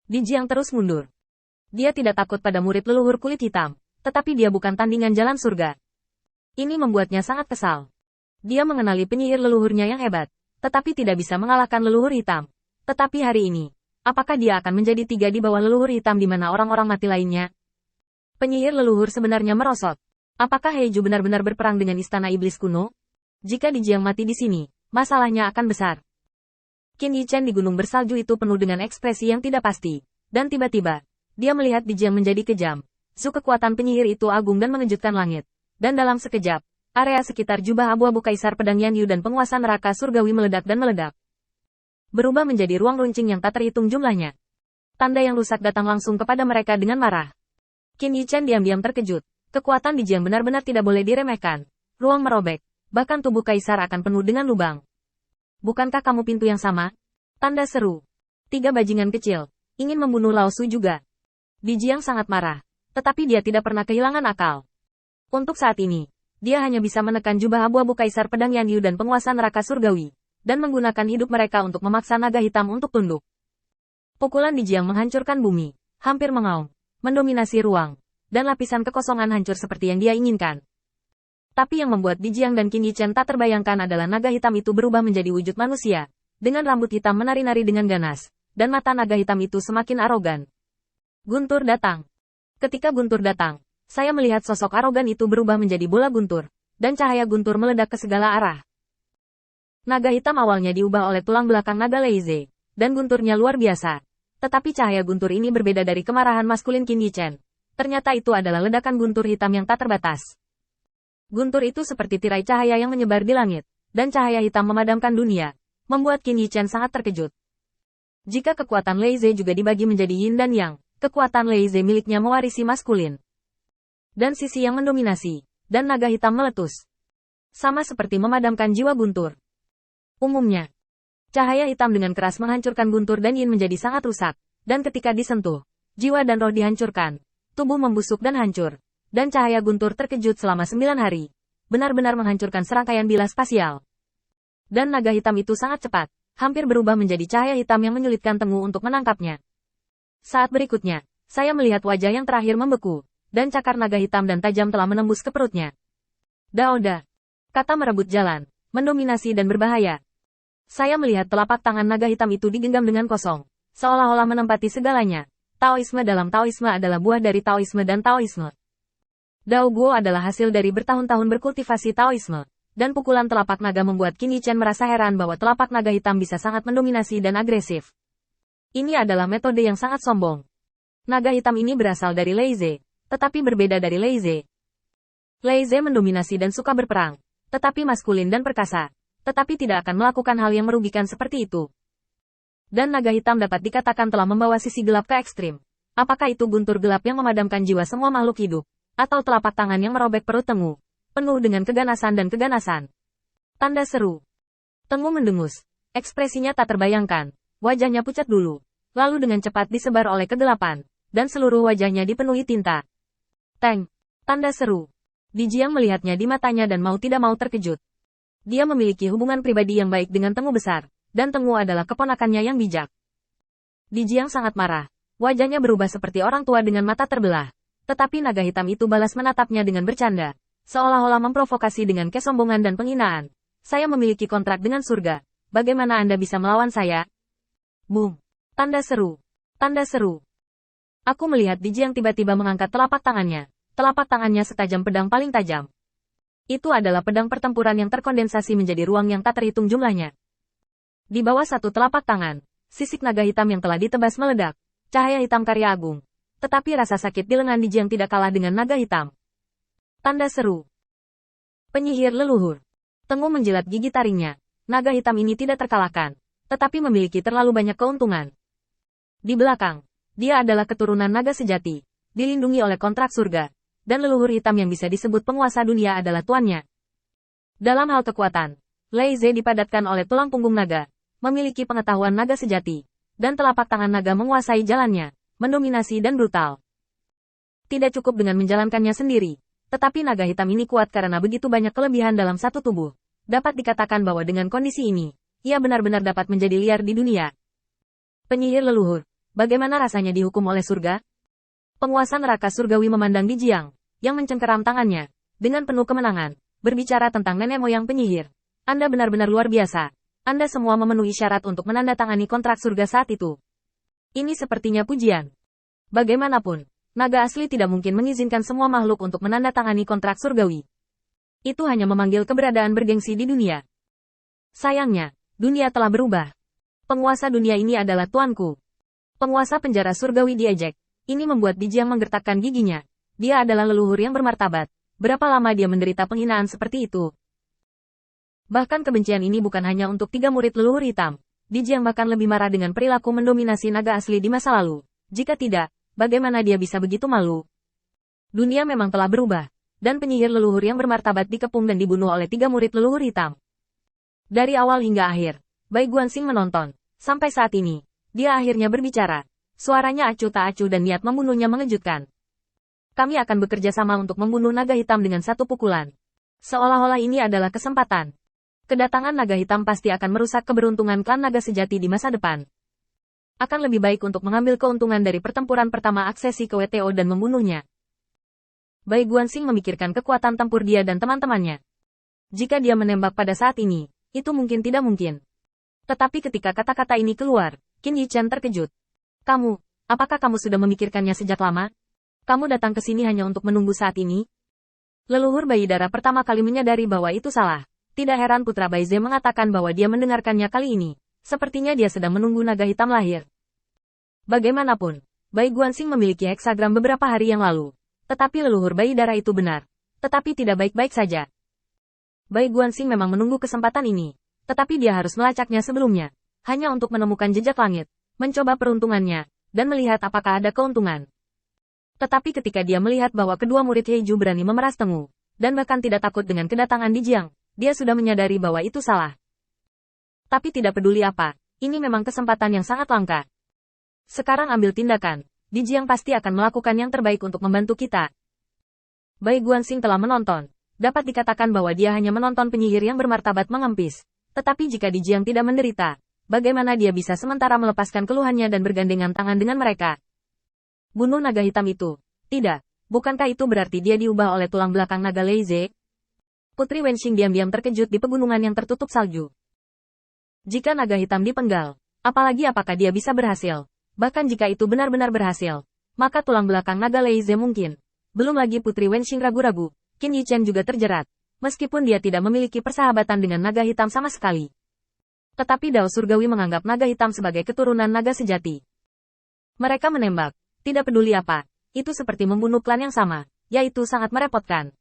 Dijiang terus mundur. Dia tidak takut pada murid leluhur kulit hitam, tetapi dia bukan tandingan jalan surga. Ini membuatnya sangat kesal. Dia mengenali penyihir leluhurnya yang hebat, tetapi tidak bisa mengalahkan leluhur hitam. Tetapi hari ini, apakah dia akan menjadi tiga di bawah leluhur hitam di mana orang-orang mati lainnya? Penyihir leluhur sebenarnya merosot. Apakah Heiju benar-benar berperang dengan istana iblis kuno? Jika Dijiang mati di sini, masalahnya akan besar. Qin Yichen di gunung bersalju itu penuh dengan ekspresi yang tidak pasti. Dan tiba-tiba, dia melihat Dijiang menjadi kejam. Su kekuatan penyihir itu agung dan mengejutkan langit. Dan dalam sekejap, area sekitar jubah abu-abu Kaisar Pedang Yan Yu dan penguasa neraka surgawi meledak dan meledak. Berubah menjadi ruang runcing yang tak terhitung jumlahnya. Tanda yang rusak datang langsung kepada mereka dengan marah. Qin Yichen diam-diam terkejut. Kekuatan Dijiang benar-benar tidak boleh diremehkan. Ruang merobek. Bahkan tubuh Kaisar akan penuh dengan lubang. Bukankah kamu pintu yang sama? Tanda seru. Tiga bajingan kecil. Ingin membunuh Lao Su juga. Dijiang sangat marah. Tetapi dia tidak pernah kehilangan akal. Untuk saat ini, dia hanya bisa menekan jubah abu-abu Kaisar Pedang Yan Yu dan penguasa neraka surgawi. Dan menggunakan hidup mereka untuk memaksa naga hitam untuk tunduk. Pukulan Dijiang menghancurkan bumi. Hampir mengaum. Mendominasi ruang. Dan lapisan kekosongan hancur seperti yang dia inginkan. Tapi yang membuat Dijiang dan Qin Yichen tak terbayangkan adalah naga hitam itu berubah menjadi wujud manusia. Dengan rambut hitam menari-nari dengan ganas. Dan mata naga hitam itu semakin arogan. Guntur datang. Ketika Guntur datang, saya melihat sosok arogan itu berubah menjadi bola guntur. Dan cahaya guntur meledak ke segala arah. Naga hitam awalnya diubah oleh tulang belakang naga Leize. Dan gunturnya luar biasa. Tetapi cahaya guntur ini berbeda dari kemarahan maskulin Qin Yichen. Ternyata itu adalah ledakan guntur hitam yang tak terbatas. Guntur itu seperti tirai cahaya yang menyebar di langit, dan cahaya hitam memadamkan dunia, membuat Qin Yichen sangat terkejut. Jika kekuatan Leize juga dibagi menjadi yin dan yang, kekuatan Leize miliknya mewarisi maskulin. Dan sisi yang mendominasi, dan naga hitam meletus. Sama seperti memadamkan jiwa guntur. Umumnya, cahaya hitam dengan keras menghancurkan guntur dan yin menjadi sangat rusak, dan ketika disentuh, jiwa dan roh dihancurkan, tubuh membusuk dan hancur. Dan cahaya guntur terkejut selama 9 hari. Benar-benar menghancurkan serangkaian bilas spasial. Dan naga hitam itu sangat cepat. Hampir berubah menjadi cahaya hitam yang menyulitkan Tengu untuk menangkapnya. Saat berikutnya, saya melihat wajah yang terakhir membeku. Dan cakar naga hitam dan tajam telah menembus ke perutnya. Daoda. Kata merebut jalan. Mendominasi dan berbahaya. Saya melihat telapak tangan naga hitam itu digenggam dengan kosong. Seolah-olah menempati segalanya. Taoisme dalam Taoisme adalah buah dari Taoisme dan Taoisme. Dao Guo adalah hasil dari bertahun-tahun berkultivasi Taoisme, dan pukulan telapak naga membuat Qin Yichen merasa heran bahwa telapak naga hitam bisa sangat mendominasi dan agresif. Ini adalah metode yang sangat sombong. Naga hitam ini berasal dari Leize, tetapi berbeda dari Leize. Leize mendominasi dan suka berperang, tetapi maskulin dan perkasa, tetapi tidak akan melakukan hal yang merugikan seperti itu. Dan naga hitam dapat dikatakan telah membawa sisi gelap ke ekstrim. Apakah itu guntur gelap yang memadamkan jiwa semua makhluk hidup? Atau telapak tangan yang merobek perut Tengu, penuh dengan keganasan dan keganasan. Tanda seru. Tengu mendengus. Ekspresinya tak terbayangkan. Wajahnya pucat dulu. Lalu dengan cepat disebar oleh kegelapan. Dan seluruh wajahnya dipenuhi tinta. Teng. Tanda seru. Dijiang melihatnya di matanya dan mau tidak mau terkejut. Dia memiliki hubungan pribadi yang baik dengan Tengu besar. Dan Tengu adalah keponakannya yang bijak. Dijiang sangat marah. Wajahnya berubah seperti orang tua dengan mata terbelah. Tetapi naga hitam itu balas menatapnya dengan bercanda. Seolah-olah memprovokasi dengan kesombongan dan penghinaan. Saya memiliki kontrak dengan surga. Bagaimana Anda bisa melawan saya? Boom. Tanda seru. Tanda seru. Aku melihat Dijiang tiba-tiba mengangkat telapak tangannya. Telapak tangannya setajam pedang paling tajam. Itu adalah pedang pertempuran yang terkondensasi menjadi ruang yang tak terhitung jumlahnya. Di bawah satu telapak tangan, sisik naga hitam yang telah ditebas meledak. Cahaya hitam karya agung. Tetapi rasa sakit di lengan Dijiang tidak kalah dengan naga hitam. Tanda seru. Penyihir leluhur. Tengu menjilat gigi taringnya. Naga hitam ini tidak terkalahkan, tetapi memiliki terlalu banyak keuntungan. Di belakang, dia adalah keturunan naga sejati, dilindungi oleh kontrak surga, dan leluhur hitam yang bisa disebut penguasa dunia adalah tuannya. Dalam hal kekuatan, Leize dipadatkan oleh tulang punggung naga, memiliki pengetahuan naga sejati, dan telapak tangan naga menguasai jalannya. Mendominasi dan brutal. Tidak cukup dengan menjalankannya sendiri, tetapi naga hitam ini kuat karena begitu banyak kelebihan dalam satu tubuh. Dapat dikatakan bahwa dengan kondisi ini, ia benar-benar dapat menjadi liar di dunia. Penyihir leluhur, bagaimana rasanya dihukum oleh surga? Penguasa neraka surgawi memandang Di Jiang, yang mencengkeram tangannya, dengan penuh kemenangan, berbicara tentang nenek moyang penyihir. Anda benar-benar luar biasa. Anda semua memenuhi syarat untuk menandatangani kontrak surga saat itu. Ini sepertinya pujian. Bagaimanapun, naga asli tidak mungkin mengizinkan semua makhluk untuk menandatangani kontrak surgawi. Itu hanya memanggil keberadaan bergengsi di dunia. Sayangnya, dunia telah berubah. Penguasa dunia ini adalah tuanku. Penguasa penjara surgawi diejek. Ini membuat Di Jiang menggertakkan giginya. Dia adalah leluhur yang bermartabat. Berapa lama dia menderita penghinaan seperti itu? Bahkan kebencian ini bukan hanya untuk 3 murid leluhur hitam. Di Jiang bahkan lebih marah dengan perilaku mendominasi naga asli di masa lalu. Jika tidak, bagaimana dia bisa begitu malu? Dunia memang telah berubah. Dan penyihir leluhur yang bermartabat dikepung dan dibunuh oleh 3 murid leluhur hitam. Dari awal hingga akhir, Bai Guanxing menonton. Sampai saat ini, dia akhirnya berbicara. Suaranya acuh tak acuh dan niat membunuhnya mengejutkan. Kami akan bekerja sama untuk membunuh naga hitam dengan satu pukulan. Seolah-olah ini adalah kesempatan. Kedatangan naga hitam pasti akan merusak keberuntungan klan naga sejati di masa depan. Akan lebih baik untuk mengambil keuntungan dari pertempuran pertama aksesi ke WTO dan membunuhnya. Bai Guanxing memikirkan kekuatan tempur dia dan teman-temannya. Jika dia menembak pada saat ini, itu mungkin tidak mungkin. Tetapi ketika kata-kata ini keluar, Qin Yichen terkejut. Apakah kamu sudah memikirkannya sejak lama? Kamu datang ke sini hanya untuk menunggu saat ini? Leluhur bayi darah pertama kali menyadari bahwa itu salah. Tidak heran putra Bai Ze mengatakan bahwa dia mendengarkannya kali ini. Sepertinya dia sedang menunggu naga hitam lahir. Bagaimanapun, Bai Guanxing memiliki heksagram beberapa hari yang lalu. Tetapi leluhur bayi darah itu benar. Tetapi tidak baik-baik saja. Bai Guanxing memang menunggu kesempatan ini. Tetapi dia harus melacaknya sebelumnya. Hanya untuk menemukan jejak langit. Mencoba peruntungannya, dan melihat apakah ada keuntungan. Tetapi ketika dia melihat bahwa kedua murid Heiju berani memeras Tengu, dan bahkan tidak takut dengan kedatangan Di Jiang, dia sudah menyadari bahwa itu salah. Tapi tidak peduli apa, ini memang kesempatan yang sangat langka. Sekarang ambil tindakan, Di Jiang pasti akan melakukan yang terbaik untuk membantu kita. Bai Guanxing telah menonton, dapat dikatakan bahwa dia hanya menonton penyihir yang bermartabat mengempis. Tetapi jika Di Jiang tidak menderita, bagaimana dia bisa sementara melepaskan keluhannya dan bergandengan tangan dengan mereka? Bunuh naga hitam itu. Tidak. Bukankah itu berarti dia diubah oleh tulang belakang naga Leize? Putri Wenxing diam-diam terkejut di pegunungan yang tertutup salju. Jika naga hitam dipenggal, apalagi apakah dia bisa berhasil? Bahkan jika itu benar-benar berhasil, maka tulang belakang naga Leize mungkin. Belum lagi Putri Wenxing ragu-ragu, Qin Yichen juga terjerat. Meskipun dia tidak memiliki persahabatan dengan naga hitam sama sekali. Tetapi Dao Surgawi menganggap naga hitam sebagai keturunan naga sejati. Mereka menembak, tidak peduli apa, itu seperti membunuh klan yang sama, yaitu sangat merepotkan.